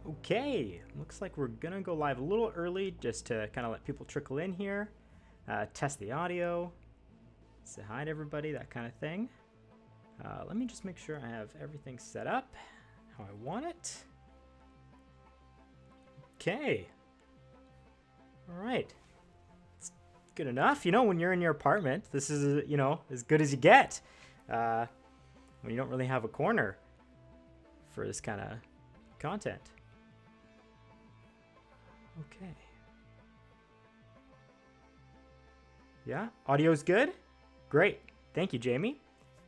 Okay, looks like we're gonna go live a little early just to kind of let people trickle in here, test the audio, say hi to everybody, that kind of thing. Let me just make sure I have everything set up how I want it. Okay. All right. It's good enough. You know, when you're in your apartment, this is, as good as you get. When you don't really have a corner for this kind of content. Okay. Yeah, audio's good? Great. Thank you, Jamie.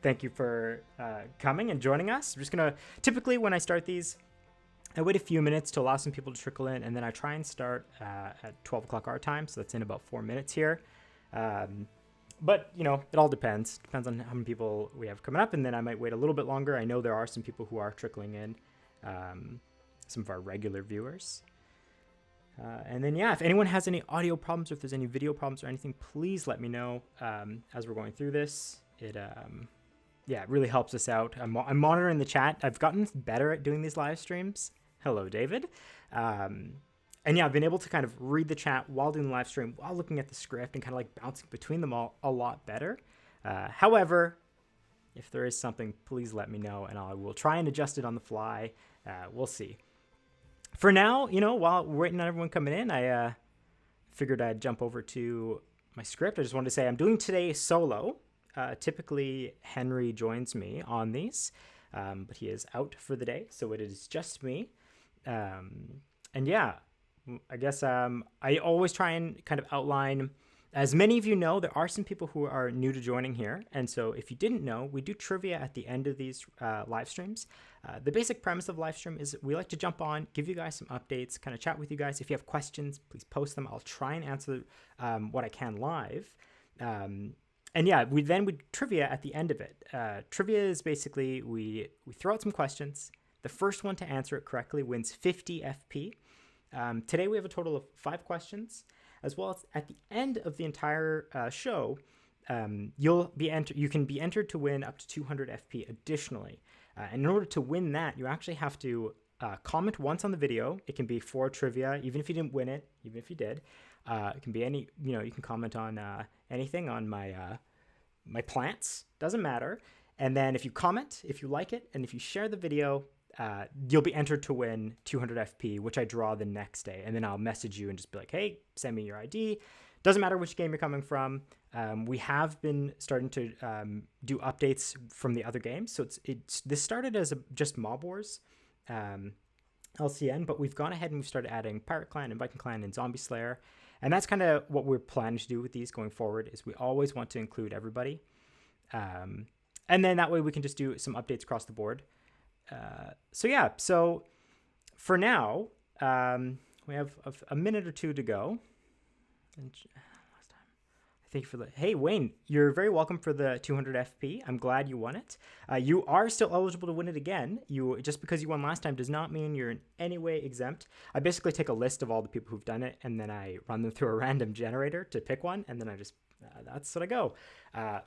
Thank you for coming and joining us. I'm just going to, typically when I start these, I wait a few minutes to allow some people to trickle in, and then I try and start at 12 o'clock our time, so that's in about 4 minutes here. But, it all depends. Depends on how many people we have coming up, and then I might wait a little bit longer. I know there are some people who are trickling in, some of our regular viewers. And then, yeah, if anyone has any audio problems or if there's any video problems or anything, please let me know as we're going through this. It really helps us out. I'm monitoring the chat. I've gotten better at doing these live streams. Hello, David. And yeah, I've been able to kind of read the chat while doing the live stream, while looking at the script and kind of like bouncing between them all a lot better. However, if there is something, please let me know and I will try and adjust it on the fly. We'll see. For now, while we're waiting on everyone coming in, I figured I'd jump over to my script. I just wanted to say I'm doing today solo. Typically, Henry joins me on these, but he is out for the day, so it is just me. And yeah, I guess I always try and kind of outline. As many of you know, there are some people who are new to joining here. And so if you didn't know, we do trivia at the end of these live streams. The basic premise of live stream is we like to jump on, give you guys some updates, kind of chat with you guys. If you have questions, please post them. I'll try and answer what I can live. And yeah, we trivia at the end of it. Trivia is basically we throw out some questions. The first one to answer it correctly wins 50 FP. Today we have a total of 5 questions. As well as at the end of the entire show, you can be entered to win up to 200 FP additionally. And in order to win that, you actually have to comment once on the video. It can be for trivia, even if you didn't win it, even if you did. It can be any, you can comment on anything on my plants, doesn't matter. And then if you comment, if you like it, and if you share the video, you'll be entered to win 200 FP, which I draw the next day. And then I'll message you and just be like, hey, send me your ID. Doesn't matter which game you're coming from. We have been starting to do updates from the other games. So this started as just Mob Wars LCN, but we've gone ahead and we've started adding Pirate Clan and Viking Clan and Zombie Slayer. And that's kind of what we're planning to do with these going forward, is we always want to include everybody. And then that way we can just do some updates across the board. So for now, we have a minute or two to go. And last time, thank you for hey, Wayne, you're very welcome for the 200 FP. I'm glad you won it. You are still eligible to win it again. Just because you won last time does not mean you're in any way exempt. I basically take a list of all the people who've done it, and then I run them through a random generator to pick one, and then I just, that's what I go. I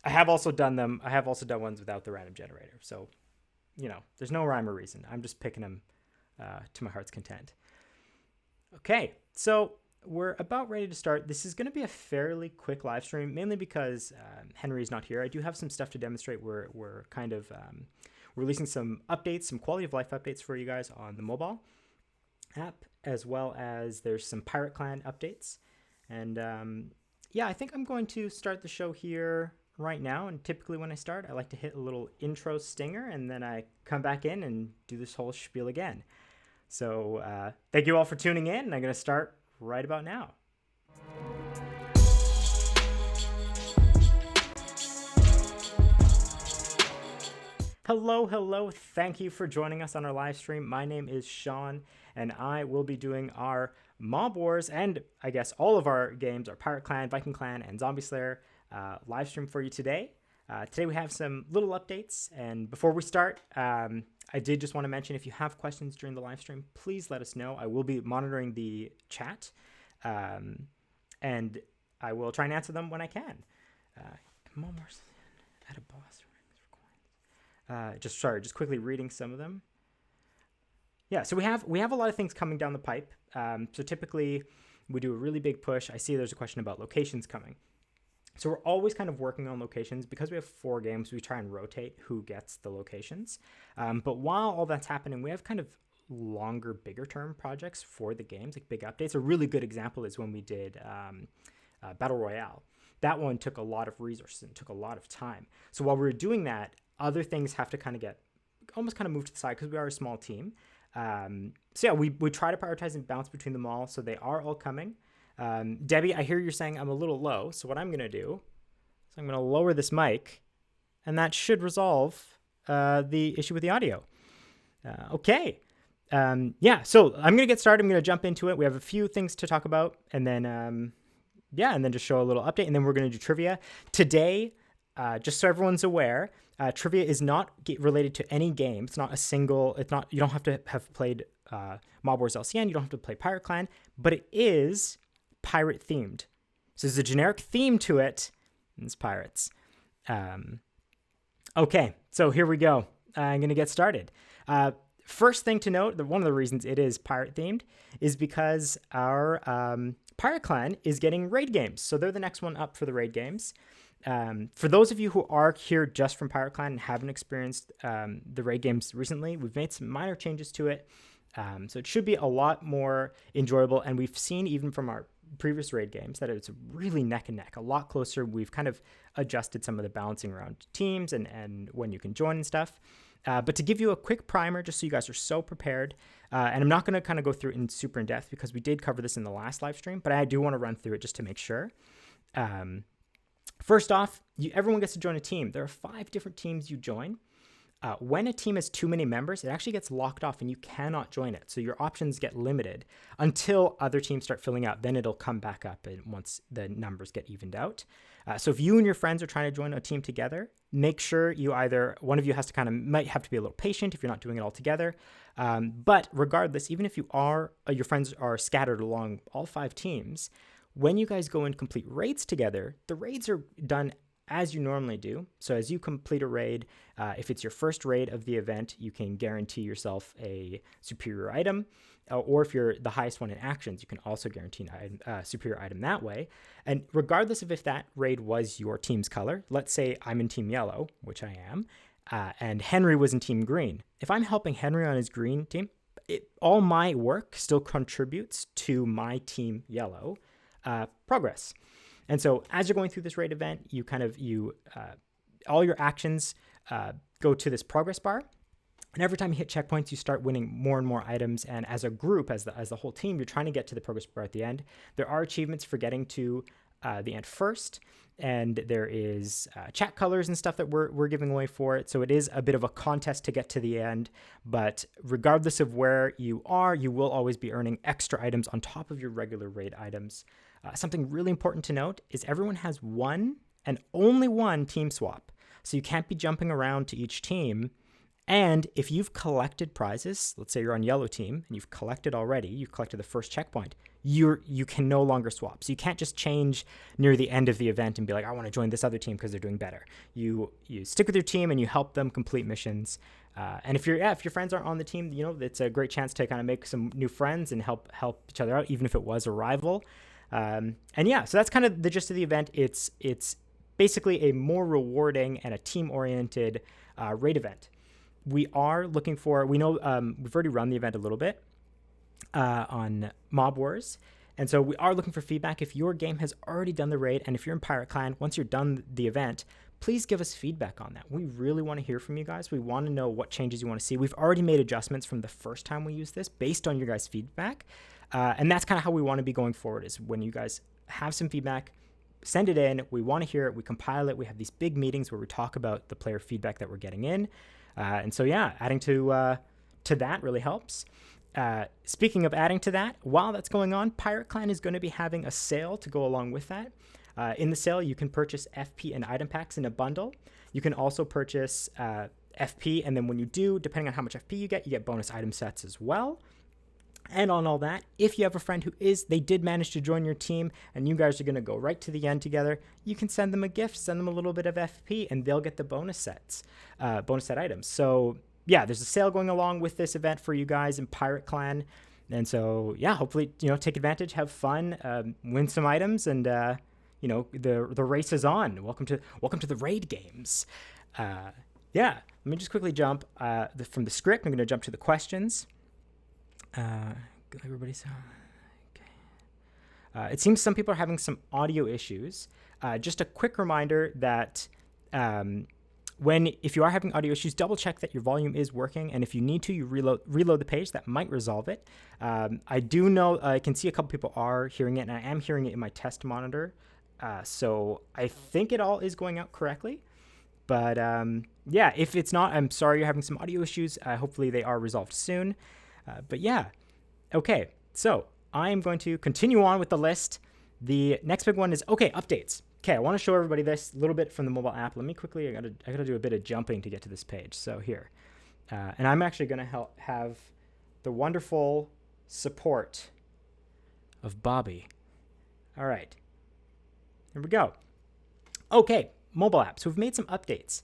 have also done ones without the random generator. So, there's no rhyme or reason. I'm just picking them to my heart's content. Okay, so we're about ready to start. This is going to be a fairly quick live stream, mainly because Henry's not here. I do have some stuff to demonstrate. We're kind of releasing some updates, some quality of life updates for you guys on the mobile app, as well as there's some Pirate Clan updates. And yeah, I think I'm going to start the show here right now. And typically when I start, I like to hit a little intro stinger, and then I come back in and do this whole spiel again. So thank you all for tuning in, and I'm going to start right about now. Hello. Thank you for joining us on our live stream. My name is Sean, and I will be doing our Mob Wars, and I guess all of our games, our Pirate Clan, Viking Clan, and Zombie Slayer live stream for you today. Today we have some little updates, and before we start, I did just want to mention, if you have questions during the live stream, please let us know. I will be monitoring the chat, and I will try and answer them when I can. Mob Wars at a boss. Just quickly reading some of them. Yeah, so we have a lot of things coming down the pipe. So typically we do a really big push. I see there's a question about locations coming. So we're always kind of working on locations. Because we have 4 games, we try and rotate who gets the locations. But while all that's happening, we have kind of longer, bigger term projects for the games, like big updates. A really good example is when we did Battle Royale. That one took a lot of resources and took a lot of time. So while we were doing that, other things have to kind of get almost kind of moved to the side because we are a small team. So yeah, we try to prioritize and bounce between them all. So they are all coming. Debbie, I hear you're saying I'm a little low. So what I'm going to do is I'm going to lower this mic, and that should resolve the issue with the audio. Okay. Yeah, so I'm going to get started. I'm going to jump into it. We have a few things to talk about, and then, and then just show a little update, and then we're going to do trivia. Today, just so everyone's aware, trivia is not related to any game. It's not a single, you don't have to have played Mob Wars LCN, you don't have to play Pirate Clan, but it is pirate themed. So there's a generic theme to it, and it's pirates. Okay, so here we go. I'm going to get started. First thing to note, one of the reasons it is pirate themed is because our Pirate Clan is getting raid games. So they're the next one up for the raid games. For those of you who are here just from Pirate Clan and haven't experienced the raid games recently, we've made some minor changes to it. So it should be a lot more enjoyable. And we've seen even from our previous raid games that it's really neck and neck, a lot closer. We've kind of adjusted some of the balancing around teams and when you can join and stuff. But to give you a quick primer, just so you guys are so prepared, and I'm not going to kind of go through it in super in depth because we did cover this in the last live stream, but I do want to run through it just to make sure. First off, everyone gets to join a team. There are 5 different teams you join. When a team has too many members, it actually gets locked off and you cannot join it. So your options get limited until other teams start filling out. Then it'll come back up once the numbers get evened out. So if you and your friends are trying to join a team together, make sure one of you has to might have to be a little patient if you're not doing it all together. But regardless, even if your friends are scattered along all 5 teams, when you guys go and complete raids together, the raids are done as you normally do. So as you complete a raid, if it's your first raid of the event, you can guarantee yourself a superior item. Or if you're the highest one in actions, you can also guarantee a superior item that way. And regardless of if that raid was your team's color, let's say I'm in team yellow, which I am, and Henry was in team green. If I'm helping Henry on his green team, all my work still contributes to my team yellow progress. And so as you're going through this raid event, all your actions go to this progress bar. And every time you hit checkpoints, you start winning more and more items. And as a group, as the whole team, you're trying to get to the progress bar at the end. There are achievements for getting to the end first. And there is chat colors and stuff that we're giving away for it. So it is a bit of a contest to get to the end. But regardless of where you are, you will always be earning extra items on top of your regular raid items. Something really important to note is everyone has one and only one team swap. So you can't be jumping around to each team. And if you've collected prizes, let's say you're on yellow team and you've collected the first checkpoint, you can no longer swap. So you can't just change near the end of the event and be like, I want to join this other team because they're doing better. You stick with your team and you help them complete missions. And if your friends aren't on the team, it's a great chance to kind of make some new friends and help each other out, even if it was a rival. So that's kind of the gist of the event. It's basically a more rewarding and a team-oriented raid event. We are looking for, we've already run the event a little bit on Mob Wars. And so we are looking for feedback. If your game has already done the raid, and if you're in Pirate Clan, once you're done the event, please give us feedback on that. We really want to hear from you guys. We want to know what changes you want to see. We've already made adjustments from the first time we used this based on your guys' feedback. And that's kind of how we want to be going forward, is when you guys have some feedback, send it in. We want to hear it. We compile it. We have these big meetings where we talk about the player feedback that we're getting in. Adding to that really helps. Speaking of adding to that, while that's going on, Pirate Clan is going to be having a sale to go along with that. In the sale, you can purchase FP and item packs in a bundle. You can also purchase FP, and then when you do, depending on how much FP you get bonus item sets as well. And on all that, if you have a friend they did manage to join your team and you guys are going to go right to the end together, you can send them a gift, send them a little bit of FP, and they'll get the bonus set items. So yeah, there's a sale going along with this event for you guys in Pirate Clan. And so, yeah, hopefully, take advantage, have fun, win some items, and, the race is on. Welcome to the raid games. Yeah, let me just quickly jump from the script. I'm going to jump to the questions. Good, everybody. Okay. It seems some people are having some audio issues. Just a quick reminder that if you are having audio issues, double check that your volume is working, and if you need to, you reload the page. That might resolve it. I do know I can see a couple people are hearing it, and I am hearing it in my test monitor. So I think it all is going out correctly. But yeah, if it's not, I'm sorry you're having some audio issues. Hopefully they are resolved soon. But yeah, okay. So I am going to continue on with the list. The next big one is, updates. Okay, I want to show everybody this a little bit from the mobile app. Let me quickly, I gotta do a bit of jumping to get to this page. So here, and I'm actually going to have the wonderful support of Bobby. All right, here we go. Okay, mobile app. So we've made some updates.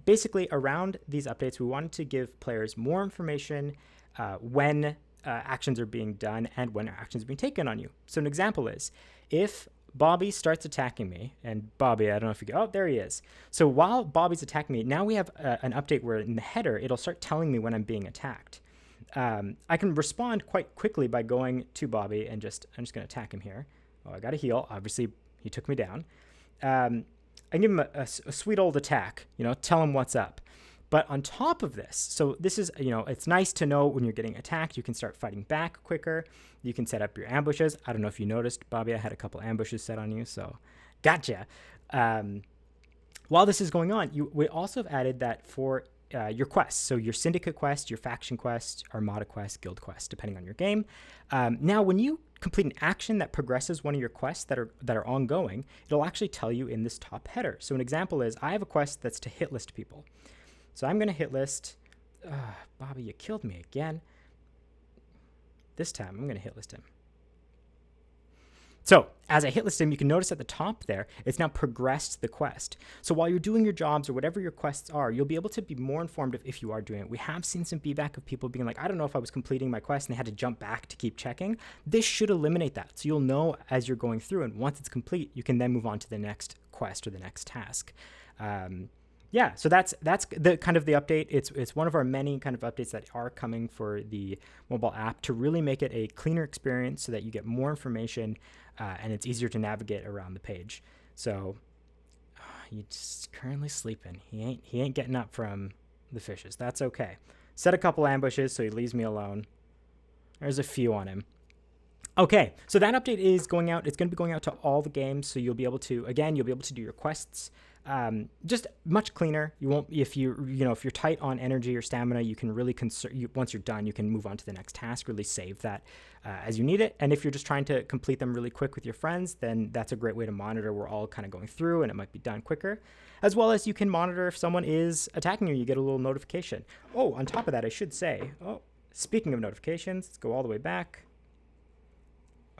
Basically, around these updates, we wanted to give players more information when actions are being done and when actions are being taken on you. So an example is, if Bobby starts attacking me, and Bobby, I don't know if you go, there he is. So while Bobby's attacking me, now we have an update where in the header, it'll start telling me when I'm being attacked. I can respond quite quickly by going to Bobby and I'm just going to attack him here. Oh, I got to heal. Obviously, he took me down. I can give him a sweet old attack, tell him what's up. But on top of this, so this is, it's nice to know when you're getting attacked, you can start fighting back quicker. You can set up your ambushes. I don't know if you noticed, Bobby, I had a couple ambushes set on you, so gotcha. While this is going on, we also have added that for your quests. So your syndicate quest, your faction quest, armada quest, guild quest, depending on your game. Now, when you complete an action that progresses one of your quests that are ongoing, it'll actually tell you in this top header. So an example is, I have a quest that's to hit list people. So I'm going to hit list. Bobby, you killed me again. This time, I'm going to hit list him. So as I hit list him, you can notice at the top there, it's now progressed the quest. So while you're doing your jobs or whatever your quests are, you'll be able to be more informed if you are doing it. We have seen some feedback of people being like, I don't know if I was completing my quest, and they had to jump back to keep checking. This should eliminate that. So you'll know as you're going through, and once it's complete, you can then move on to the next quest or the next task. Yeah, so that's the kind of the update. It's one of our many kind of updates that are coming for the mobile app to really make it a cleaner experience so that you get more information and it's easier to navigate around the page. So he's currently sleeping. He ain't getting up from the fishes. That's okay. Set a couple ambushes so he leaves me alone. There's a few on him. Okay, so that update is going out. It's going to be going out to all the games, so you'll be able to do your quests. Just much cleaner. You won't, if you're tight on energy or stamina, you can really once you're done, you can move on to the next task, really save that as you need it. And if you're just trying to complete them really quick with your friends, then that's a great way to monitor. We're all kind of going through and it might be done quicker, as well as you can monitor if someone is attacking you. You get a little notification. Oh, on top of that, I should say, speaking of notifications, let's go all the way back.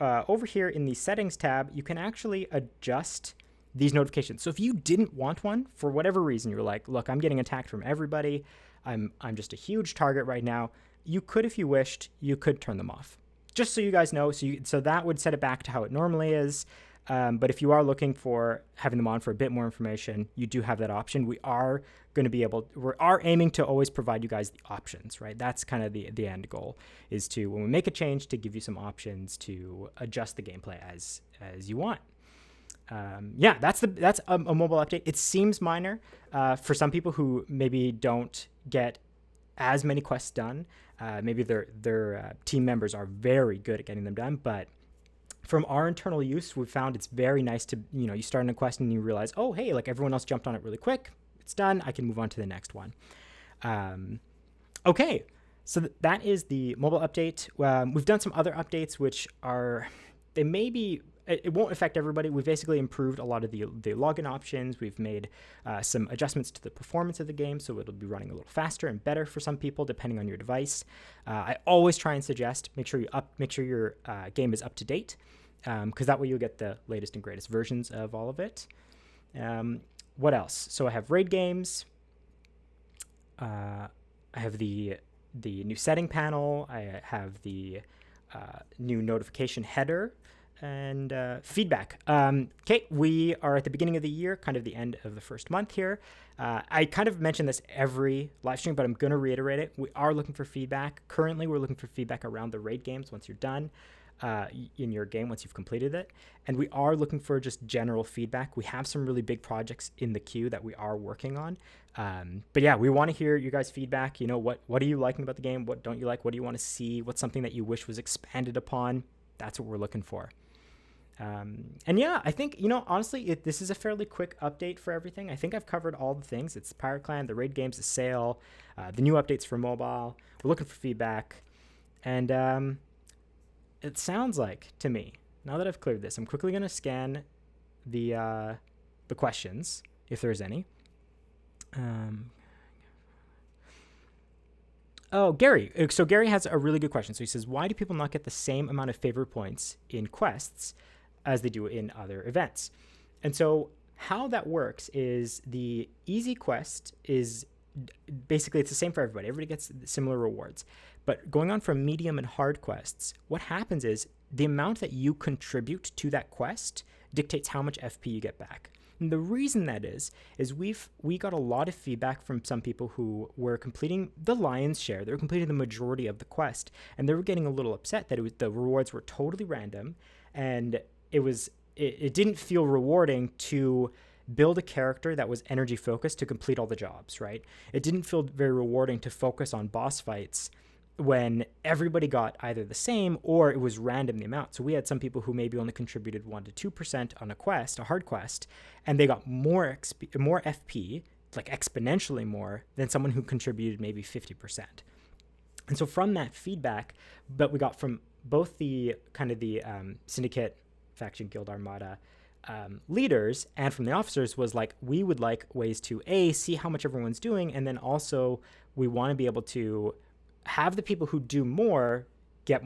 Over here in the settings tab, you can actually adjust these notifications. So if you didn't want one for whatever reason, you're like, look, I'm getting attacked from everybody. I'm just a huge target right now. You could, if you wished, you could turn them off. Just so you guys know, so that would set it back to how it normally is. But if you are looking for having them on for a bit more information, you do have that option. We are aiming to always provide you guys the options, right? That's kind of the end goal, is to, when we make a change, to give you some options to adjust the gameplay as you want. Yeah, that's a mobile update. It seems minor for some people who maybe don't get as many quests done. Maybe their team members are very good at getting them done, but from our internal use, we've found it's very nice to, you start on a quest and you realize, oh, hey, like everyone else jumped on it really quick. It's done. I can move on to the next one. Okay, so that is the mobile update. We've done some other updates, which it won't affect everybody. We've basically improved a lot of the login options. We've made some adjustments to the performance of the game, so it'll be running a little faster and better for some people, depending on your device. I always try and suggest make sure your game is up to date, because that way you'll get the latest and greatest versions of all of it. What else? So I have raid games. I I have the new setting panel. I have the new notification header and feedback. Okay, we are at the beginning of the year, kind of the end of the first month here. I kind of mention this every live stream, but I'm going to reiterate it. We are looking for feedback. Currently, we're looking for feedback around the raid games once you're done in your game, once you've completed it. And we are looking for just general feedback. We have some really big projects in the queue that we are working on. But yeah, we want to hear you guys' feedback. You know, what are you liking about the game? What don't you like? What do you want to see? What's something that you wish was expanded upon? That's what we're looking for. And yeah, I think, you know, honestly, this is a fairly quick update for everything. I think I've covered all the things. It's Pirate Clan, the raid games, the sale, the new updates for mobile. We're looking for feedback. And it sounds like, to me, now that I've cleared this, I'm quickly going to scan the questions, if there's any. Oh, Gary. So Gary has a really good question. So he says, why do people not get the same amount of favor points in quests as they do in other events? And so how that works is the easy quest is basically, it's the same for everybody. Everybody gets similar rewards. But going on from medium and hard quests, what happens is the amount that you contribute to that quest dictates how much FP you get back. And the reason that is we got a lot of feedback from some people who were completing the lion's share. They were completing the majority of the quest, and they were getting a little upset that the rewards were totally random, and it didn't feel rewarding to build a character that was energy focused to complete all the jobs, right? It didn't feel very rewarding to focus on boss fights when everybody got either the same or it was random the amount. So we had some people who maybe only contributed 1% to 2% on a quest, a hard quest, and they got more FP, like exponentially more than someone who contributed maybe 50%. And so from that feedback that we got from both the kind of the Syndicate, Faction, Guild, Armada leaders and from the officers was like, we would like ways to see how much everyone's doing, and then also we want to be able to have the people who do more get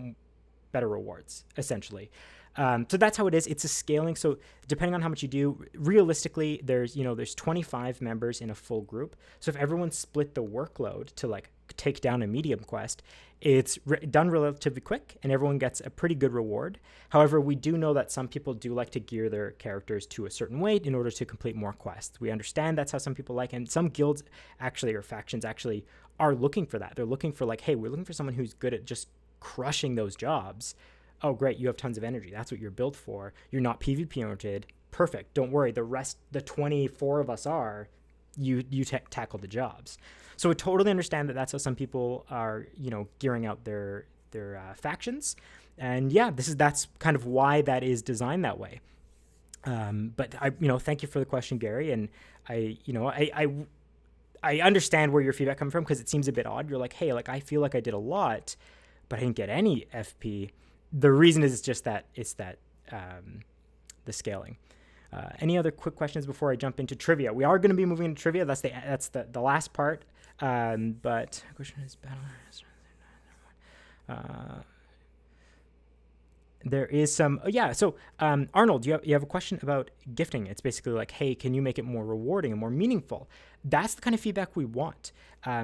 better rewards, essentially. So that's how it is. It's a scaling. So depending on how much you do, realistically, there's 25 members in a full group. So if everyone split the workload to like take down a medium quest, it's done relatively quick and everyone gets a pretty good reward. However, we do know that some people do like to gear their characters to a certain way in order to complete more quests. We understand that's how some people like, and some guilds actually, or factions actually, are looking for that. They're looking for like, hey, we're looking for someone who's good at just crushing those jobs. Oh, great, you have tons of energy. That's what you're built for. You're not PvP oriented. Perfect. Don't worry. The rest, the 24 of us are. You tackle the jobs. So I totally understand that that's how some people are, gearing out their factions. And yeah, that's kind of why that is designed that way. But thank you for the question, Gary. And I understand where your feedback comes from because it seems a bit odd. You're like, hey, like I feel like I did a lot, but I didn't get any FP. The reason is just that it's that the scaling. Any other quick questions before I jump into trivia? We are going to be moving into trivia. That's the last part. But question is battle. There is some. So Arnold, you have a question about gifting. It's basically like, hey, can you make it more rewarding and more meaningful? That's the kind of feedback we want.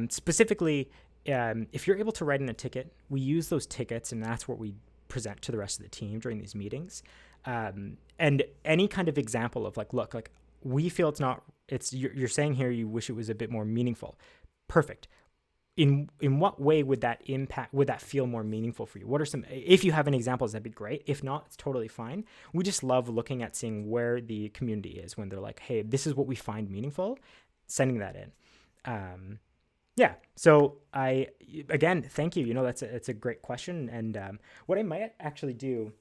Specifically, if you're able to write in a ticket, we use those tickets, and that's what we present to the rest of the team during these meetings. And any kind of example of like, look, like we feel you're saying here you wish it was a bit more meaningful. Perfect. In what way would that feel more meaningful for you? What are some, if you have any examples, that'd be great. If not, it's totally fine. We just love looking at seeing where the community is when they're like, hey, this is what we find meaningful, sending that in. So again, thank you. It's a great question. And what I might actually do,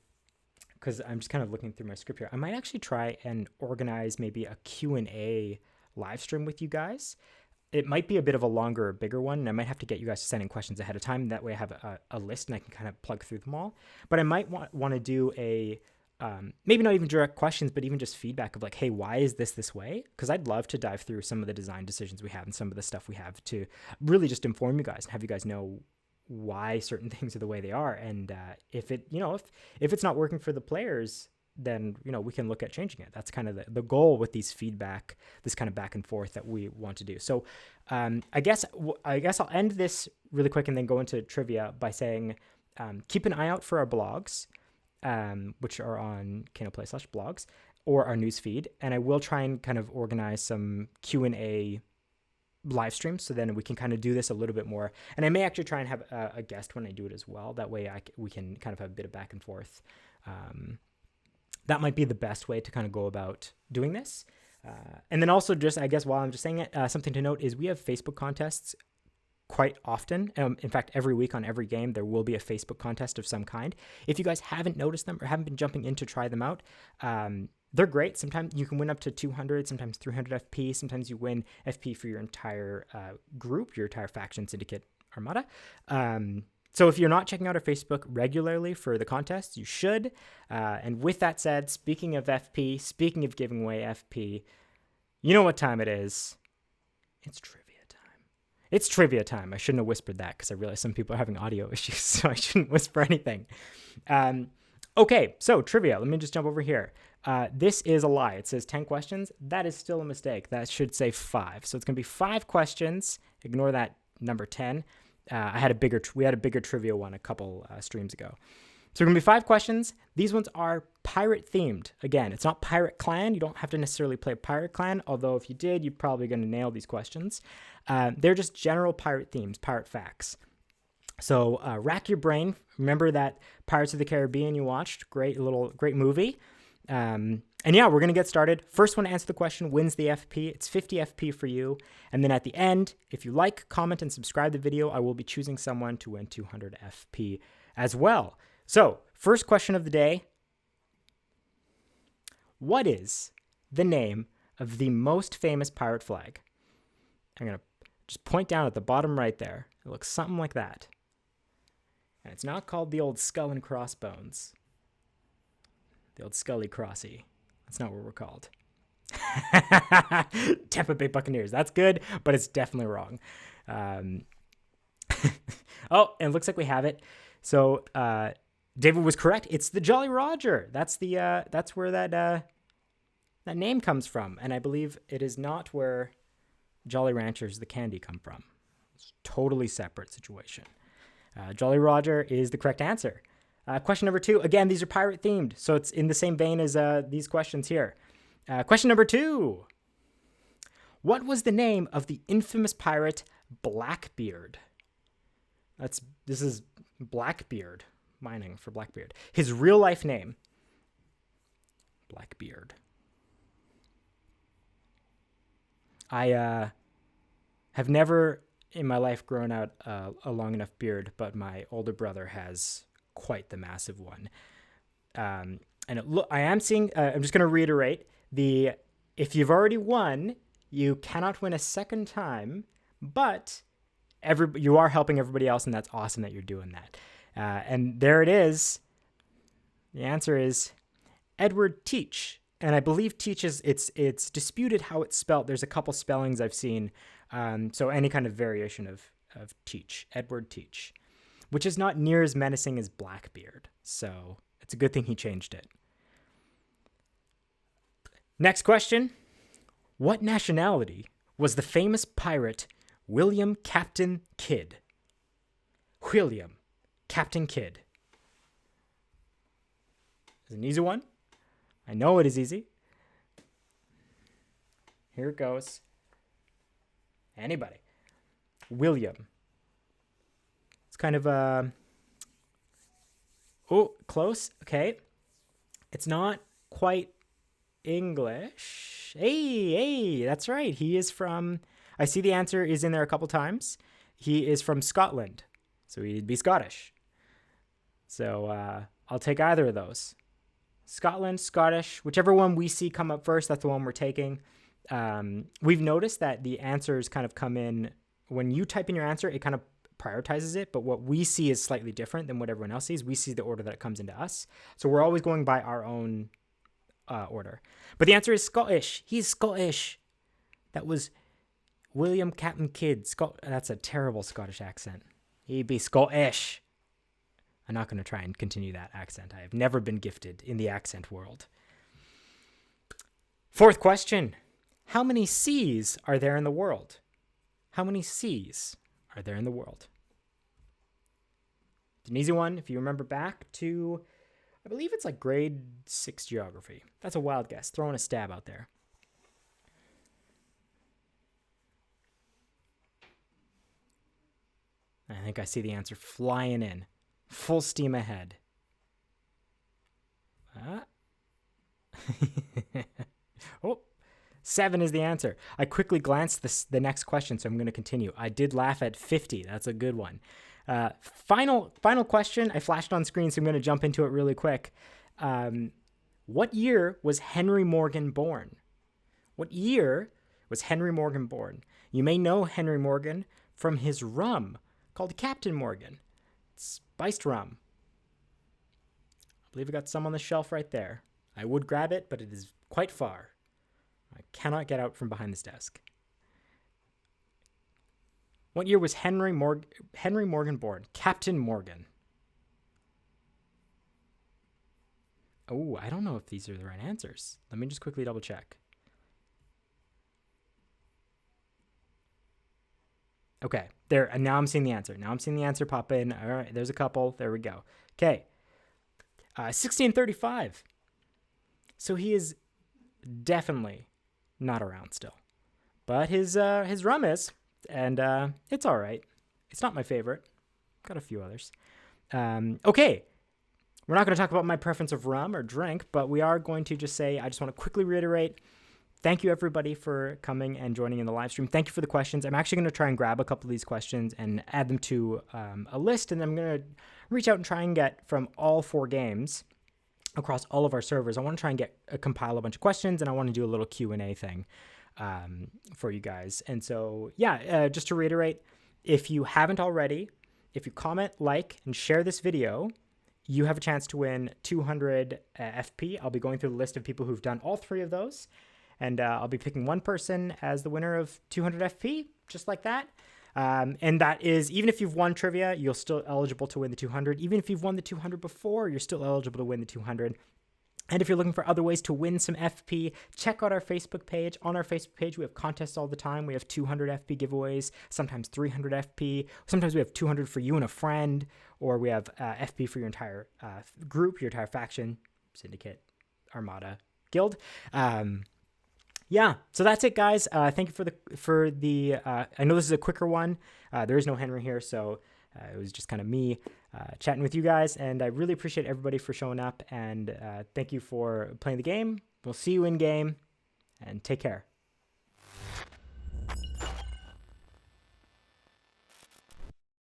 because I'm just kind of looking through my script here, I might actually try and organize maybe a Q&A live stream with you guys. It might be a bit of a longer or bigger one, and I might have to get you guys to send in questions ahead of time. That way I have a list and I can kind of plug through them all. But I might want to do a, maybe not even direct questions, but even just feedback of like, hey, why is this way? Because I'd love to dive through some of the design decisions we have and some of the stuff we have to really just inform you guys and have you guys know why certain things are the way they are. And if it's not working for the players, then, we can look at changing it. That's kind of the goal with these feedback, this kind of back and forth that we want to do. So I guess I'll end this really quick and then go into trivia by saying, keep an eye out for our blogs, which are on KanoPlay/blogs, or our news feed. And I will try and kind of organize some Q&A live streams, so then we can kind of do this a little bit more. And I may actually try and have a guest when I do it as well. That way we can kind of have a bit of back and forth. That might be the best way to kind of go about doing this. And then also, just I guess while I'm just saying it, something to note is we have Facebook contests quite often. In fact, every week on every game, there will be a Facebook contest of some kind. If you guys haven't noticed them or haven't been jumping in to try them out, they're great. Sometimes you can win up to 200, sometimes 300 FP. Sometimes you win FP for your entire group, your entire faction, syndicate, armada. So if you're not checking out our Facebook regularly for the contests, you should. And with that said, speaking of FP, speaking of giving away FP, you know what time it is. It's trivia time. It's trivia time. I shouldn't have whispered that because I realized some people are having audio issues, so I shouldn't whisper anything. Okay, so trivia. Let me just jump over here. This is a lie. It says 10 questions. That is still a mistake. That should say 5. So it's going to be 5 questions. Ignore that number 10. We had a bigger trivia one a couple streams ago. So we're going to be 5 questions. These ones are pirate themed. Again, it's not Pirate Clan. You don't have to necessarily play Pirate Clan, although if you did, you're probably going to nail these questions. They're just general pirate themes, pirate facts. So rack your brain. Remember that Pirates of the Caribbean you watched? Great movie. And yeah, we're going to get started. First one to answer the question wins the FP. It's 50 FP for you. And then at the end, if you like, comment, and subscribe to the video, I will be choosing someone to win 200 FP as well. So first question of the day. What is the name of the most famous pirate flag? I'm going to just point down at the bottom right there. It looks something like that. And it's not called the old Skull and Crossbones. The old Scully Crossy. That's not what we're called. Tampa Bay Buccaneers. That's good, but it's definitely wrong. Oh, and it looks like we have it. So David was correct. It's the Jolly Roger. That's where that name comes from. And I believe it is not where Jolly Ranchers, the candy, come from. It's a totally separate situation. Jolly Roger is the correct answer. Question number 2. Again, these are pirate themed, so it's in the same vein as these questions here. Question number 2. What was the name of the infamous pirate Blackbeard? This is Blackbeard, mining for Blackbeard. His real life name. Blackbeard. I have never in my life grown out a long enough beard, but my older brother has quite the massive one. And I am seeing, I'm just going to reiterate, if you've already won, you cannot win a second time, but you are helping everybody else, and that's awesome that you're doing that. And there it is. The answer is Edward Teach. And I believe Teach it's disputed how it's spelled. There's a couple spellings I've seen. So any kind of variation of Teach, Edward Teach, which is not near as menacing as Blackbeard. So it's a good thing he changed it. Next question. What nationality was the famous pirate William Captain Kidd? William Captain Kidd. It's an easy one. I know it is easy. Here it goes. Anybody. William. It's kind of oh, close. Okay. It's not quite English. Hey, that's right. He is from, I see the answer is in there a couple times. He is from Scotland. So he'd be Scottish. So I'll take either of those. Scotland, Scottish, whichever one we see come up first, that's the one we're taking. We've noticed that the answers kind of come in, when you type in your answer, it kind of prioritizes it, but what we see is slightly different than what everyone else sees. We see the order that it comes into us. So we're always going by our own order. But the answer is Scottish. He's Scottish. That was William Captain Kidd. That's a terrible Scottish accent. He'd be Scottish. I'm not going to try and continue that accent. I have never been gifted in the accent world. Fourth question. How many seas are there in the world? How many seas are there in the world? It's an easy one if you remember back to, I believe it's like grade 6 geography. That's a wild guess. Throwing a stab out there. I think I see the answer flying in. Full steam ahead. Oh, 7 is the answer. I quickly glanced the next question, so I'm going to continue. I did laugh at 50. That's a good one. Final question. I flashed on screen, so I'm going to jump into it really quick. What year was Henry Morgan born? What year was Henry Morgan born? You may know Henry Morgan from his rum called Captain Morgan. It's spiced rum. I believe I got some on the shelf right there. I would grab it, but it is quite far. I cannot get out from behind this desk. What year was Henry Morgan born? Captain Morgan. Oh, I don't know if these are the right answers. Let me just quickly double check. Okay, there, and now I'm seeing the answer. Now I'm seeing the answer pop in. All right, there's a couple. There we go. Okay, 1635. So he is definitely not around still, but his rum is, and it's all right. It's not my favorite. Got a few others. Okay, we're not going to talk about my preference of rum or drink, but we are going to just say, I just want to quickly reiterate, thank you everybody for coming and joining in the live stream. Thank you for the questions. I'm actually going to try and grab a couple of these questions and add them to a list, and I'm going to reach out and try and get from all 4 games across all of our servers. I want to try and compile a bunch of questions, and I want to do a little Q&A thing for you guys. And so, yeah, just to reiterate, if you haven't already, if you comment, like, and share this video, you have a chance to win 200 FP. I'll be going through the list of people who've done all 3 of those, and I'll be picking one person as the winner of 200 FP, just like that. And that is, even if you've won trivia, you're still eligible to win the 200. Even if you've won the 200 before, you're still eligible to win the 200. And if you're looking for other ways to win some FP, check out our Facebook page. On our Facebook page, we have contests all the time. We have 200 FP giveaways, sometimes 300 FP. Sometimes we have 200 for you and a friend, or we have FP for your entire group, your entire faction, syndicate, armada, guild. Yeah, so that's it, guys. Thank you for the. I know this is a quicker one. There is no Henry here, so it was just kind of me chatting with you guys, and I really appreciate everybody for showing up, and thank you for playing the game. We'll see you in game, and take care.